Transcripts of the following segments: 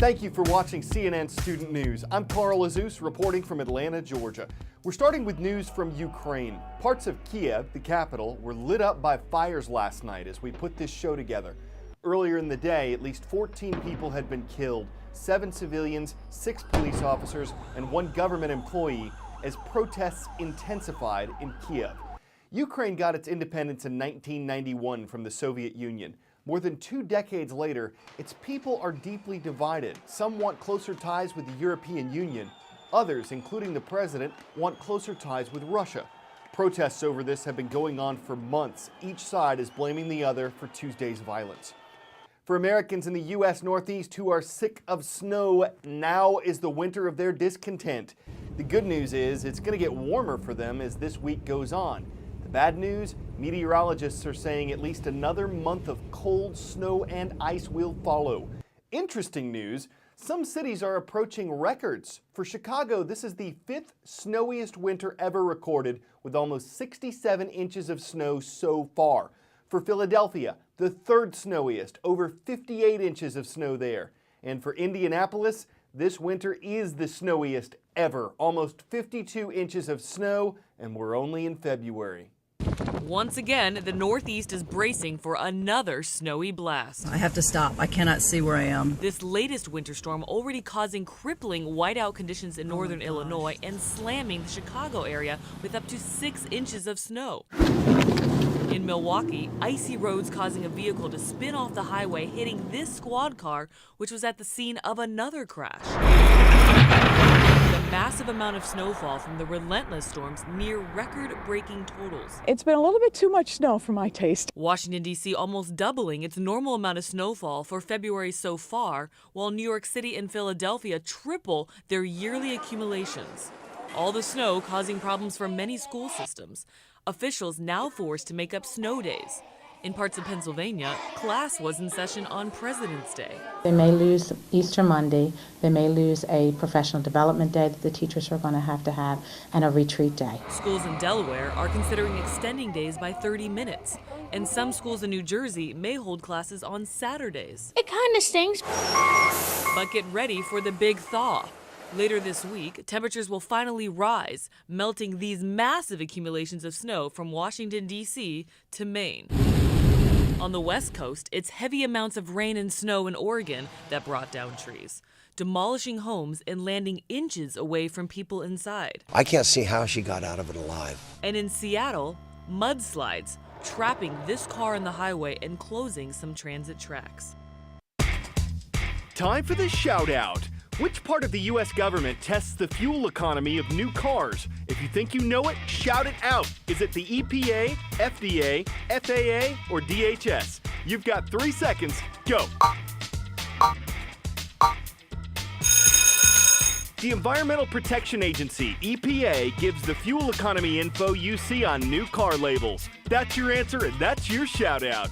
Thank you for watching CNN Student News. I'm Carl Azus reporting from Atlanta, Georgia. We're starting with news from Ukraine. Parts of Kiev, the capital, were lit up by fires last night as we put this show together. Earlier in the day, at least 14 people had been killed, 7 civilians, 6 police officers, and 1 government employee as protests intensified in Kiev. Ukraine got its independence in 1991 from the Soviet Union. More than 2 decades later, its people are deeply divided. Some want closer ties with the European Union. Others, including the president, want closer ties with Russia. Protests over this have been going on for months. Each side is blaming the other for Tuesday's violence. For Americans in the U.S. Northeast who are sick of snow, now is the winter of their discontent. The good news is it's going to get warmer for them as this week goes on. Bad news, meteorologists are saying at least another month of cold, snow, and ice will follow. Interesting news, some cities are approaching records. For Chicago, this is the 5th snowiest winter ever recorded, with almost 67 inches of snow so far. For Philadelphia, the 3rd snowiest, over 58 inches of snow there. And for Indianapolis, this winter is the snowiest ever, almost 52 inches of snow, and we're only in February. Once again, the Northeast is bracing for another snowy blast. I have to stop. I cannot see where I am. This latest winter storm already causing crippling whiteout conditions in northern Illinois and slamming the Chicago area with up to 6 inches of snow. In Milwaukee, icy roads causing a vehicle to spin off the highway, hitting this squad car, which was at the scene of another crash. The massive amount of snowfall from the relentless storms near record-breaking totals. It's been a little bit too much snow for my taste. Washington, D.C. almost doubling its normal amount of snowfall for February so far, while New York City and Philadelphia triple their yearly accumulations. All the snow causing problems for many school systems. Officials now forced to make up snow days. In parts of Pennsylvania, class was in session on President's Day. They may lose Easter Monday, they may lose a professional development day that the teachers are going to have, and a retreat day. Schools in Delaware are considering extending days by 30 minutes, and some schools in New Jersey may hold classes on Saturdays. It kind of stinks. But get ready for the big thaw. Later this week, temperatures will finally rise, melting these massive accumulations of snow from Washington, D.C. to Maine. On the West Coast, it's heavy amounts of rain and snow in Oregon that brought down trees, demolishing homes and landing inches away from people inside. I can't see how she got out of it alive. And in Seattle, mudslides, trapping this car on the highway and closing some transit tracks. Time for the shout out. Which part of the U.S. government tests the fuel economy of new cars? If you think you know it, shout it out. Is it the EPA, FDA, FAA, or DHS? You've got 3 seconds. Go. The Environmental Protection Agency, EPA, gives the fuel economy info you see on new car labels. That's your answer, and that's your shout out.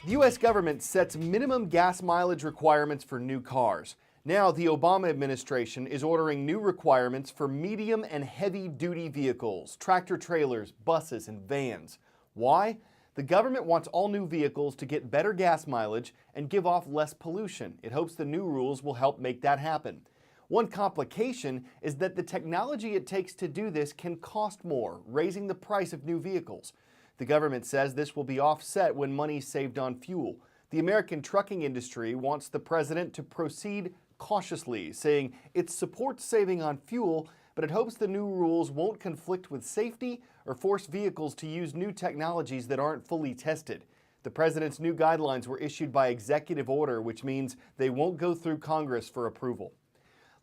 The U.S. government sets minimum gas mileage requirements for new cars. Now, the Obama administration is ordering new requirements for medium and heavy-duty vehicles, tractor-trailers, buses, and vans. Why? The government wants all new vehicles to get better gas mileage and give off less pollution. It hopes the new rules will help make that happen. One complication is that the technology it takes to do this can cost more, raising the price of new vehicles. The government says this will be offset when money is saved on fuel. The American trucking industry wants the president to proceed cautiously, saying it supports saving on fuel, but it hopes the new rules won't conflict with safety or force vehicles to use new technologies that aren't fully tested. The president's new guidelines were issued by executive order, which means they won't go through Congress for approval.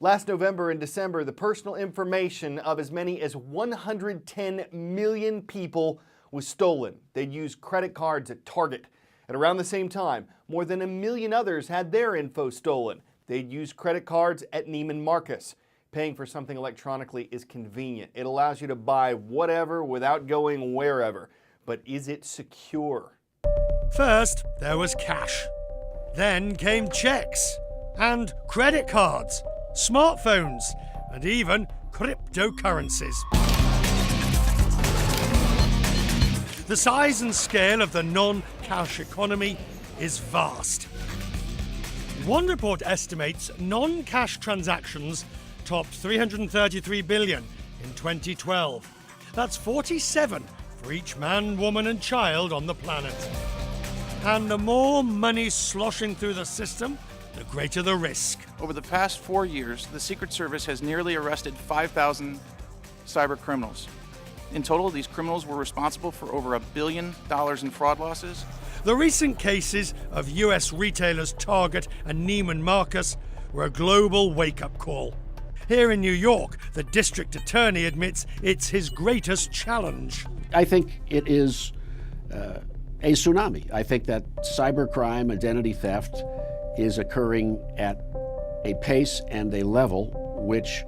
Last November and December, the personal information of as many as 110 million people was stolen. They'd used credit cards at Target. At around the same time, more than 1 million others had their info stolen. They'd use credit cards at Neiman Marcus. Paying for something electronically is convenient. It allows you to buy whatever without going wherever. But is it secure? First, there was cash. Then came checks and credit cards, smartphones, and even cryptocurrencies. The size and scale of the non-cash economy is vast. One report estimates non-cash transactions topped 333 billion in 2012. That's 47 for each man, woman and child on the planet. And the more money sloshing through the system, the greater the risk. Over the past 4 years, the Secret Service has nearly arrested 5,000 cyber criminals. In total, these criminals were responsible for over $1 billion in fraud losses. The recent cases of US retailers Target and Neiman Marcus were a global wake-up call. Here in New York, the district attorney admits it's his greatest challenge. I think it is a tsunami. I think that cybercrime, identity theft, is occurring at a pace and a level which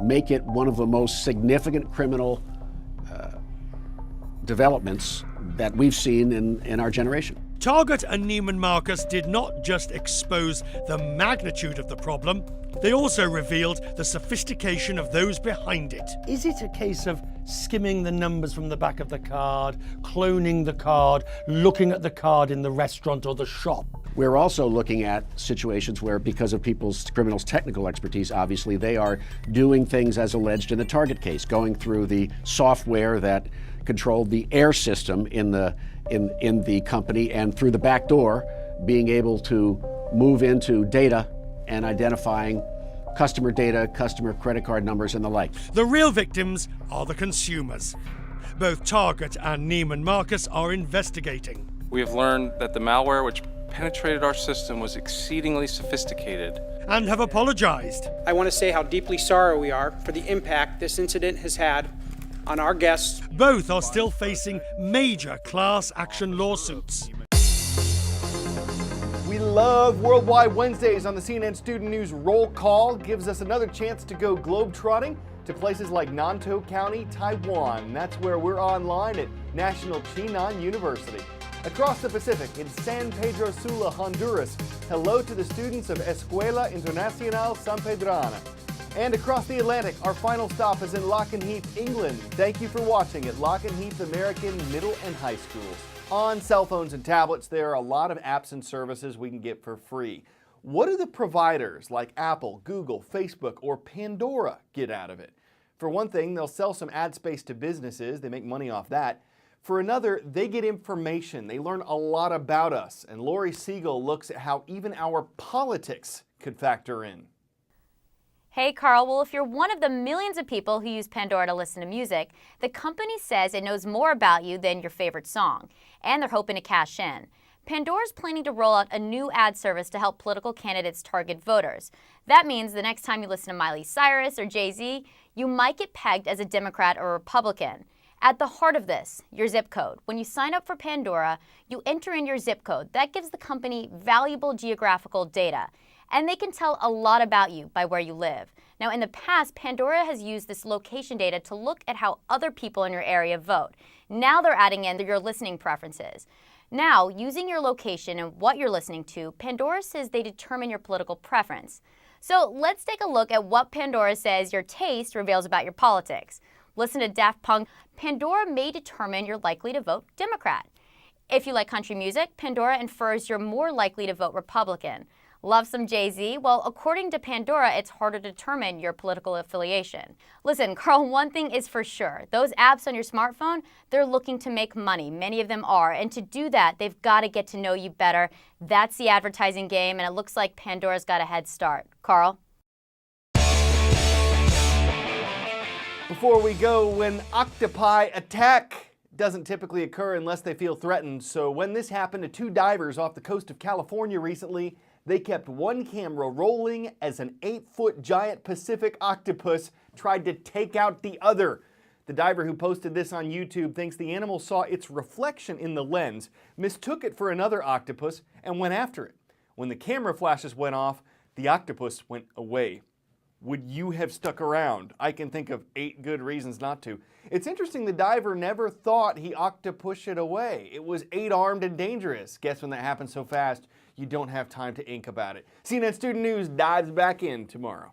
make it one of the most significant criminal developments that we've seen in our generation. Target and Neiman Marcus did not just expose the magnitude of the problem, they also revealed the sophistication of those behind it. Is it a case of skimming the numbers from the back of the card, cloning the card, looking at the card in the restaurant or the shop? We're also looking at situations where, because of criminals' technical expertise, obviously, they are doing things as alleged in the Target case, going through the software that controlled the air system in the company, and through the back door, being able to move into data and identifying customer data, customer credit card numbers, and the like. The real victims are the consumers. Both Target and Neiman Marcus are investigating. We have learned that the malware which penetrated our system was exceedingly sophisticated. And have apologized. I want to say how deeply sorry we are for the impact this incident has had on our guests. Both are still facing major class action lawsuits. We love Worldwide Wednesdays on the CNN Student News Roll Call. Gives us another chance to go globe-trotting to places like Nantou County, Taiwan. That's where we're online at National Chinan University. Across the Pacific in San Pedro Sula, Honduras, hello to the students of Escuela Internacional San Pedrana. And across the Atlantic, our final stop is in Lakenheath, England. Thank you for watching at Lakenheath American Middle and High Schools. On cell phones and tablets, there are a lot of apps and services we can get for free. What do the providers like Apple, Google, Facebook, or Pandora get out of it? For one thing, they'll sell some ad space to businesses. They make money off that. For another, they get information. They learn a lot about us. And Lori Siegel looks at how even our politics could factor in. Hey, Carl. Well, if you're one of the millions of people who use Pandora to listen to music, the company says it knows more about you than your favorite song, and they're hoping to cash in. Pandora's planning to roll out a new ad service to help political candidates target voters. That means the next time you listen to Miley Cyrus or Jay-Z, you might get pegged as a Democrat or Republican. At the heart of this, your zip code. When you sign up for Pandora, you enter in your zip code. That gives the company valuable geographical data. And they can tell a lot about you by where you live. Now, in the past, Pandora has used this location data to look at how other people in your area vote. Now they're adding in your listening preferences. Now, using your location and what you're listening to, Pandora says they determine your political preference. So let's take a look at what Pandora says your taste reveals about your politics. Listen to Daft Punk. Pandora may determine you're likely to vote Democrat. If you like country music, Pandora infers you're more likely to vote Republican. Love some Jay-Z? Well, according to Pandora, it's harder to determine your political affiliation. Listen, Carl, one thing is for sure. Those apps on your smartphone, they're looking to make money. Many of them are. And to do that, they've got to get to know you better. That's the advertising game, and it looks like Pandora's got a head start. Carl? Before we go, when octopi attack, doesn't typically occur unless they feel threatened. So when this happened to two divers off the coast of California recently, they kept one camera rolling as an 8-foot giant Pacific octopus tried to take out the other. The diver who posted this on YouTube thinks the animal saw its reflection in the lens, mistook it for another octopus, and went after it. When the camera flashes went off, the octopus went away. Would you have stuck around? I can think of 8 good reasons not to. It's interesting the diver never thought he octopushed it away. It was 8-armed and dangerous. Guess when that happens so fast, you don't have time to ink about it. CNN Student News dives back in tomorrow.